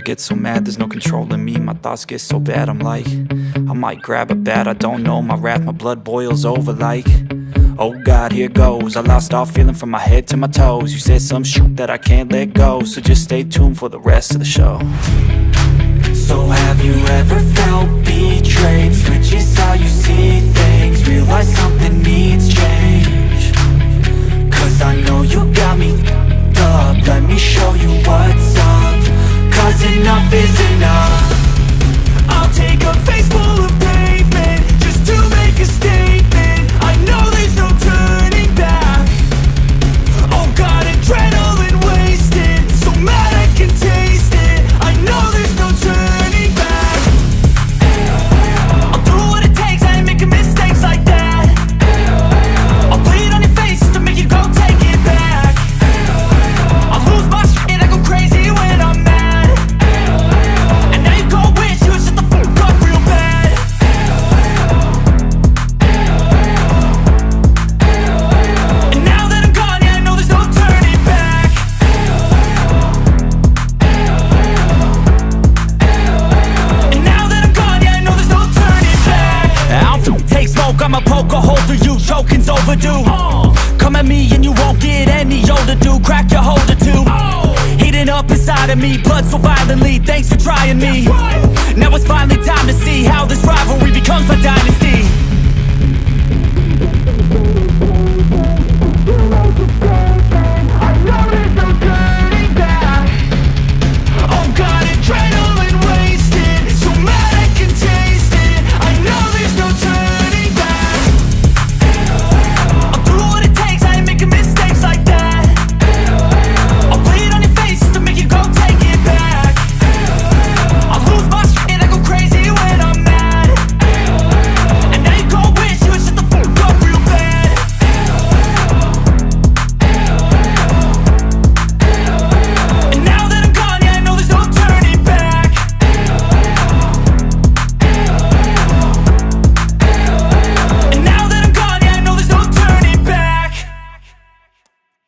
get so mad, there's no controlling me. My thoughts get so bad, I'm like, I might grab a bat, I don't know. My wrath, my blood boils over like, oh God, here goes. I lost all feeling from my head to my toes. You said some shit that I can't let go, so just stay tuned for the rest of the show. So have you ever felt betrayed? Switches how you see things, realize something needs change. Cause I know you got me f***ed up, let me show you what's up. Cause enough is enough. I'll take a face full of pavement just to make a statement. I know there's no turning back. Oh God, adrenaline wasted, so mad I can taste it. I know there's no turning back. I'll do what it takes, I ain't making mistakes like that. I'll bleed on your face to make you go take it back. I'll lose my shit, I go crazy when I'm mad. And now you go wish you would shut the fuck up real bad. And now that I'm gone, yeah, I know there's no turning back. And now that I'm gone, yeah, I know there's no turning back. I'll take smoke, I'ma poke a hole through you, choking's overdue. Come at me and you won't get any older, dude. Crack your holder too. Heating up inside of me, blood so violently, thanks for trying me. Now it's finally time to see how this rivalry becomes a dynasty.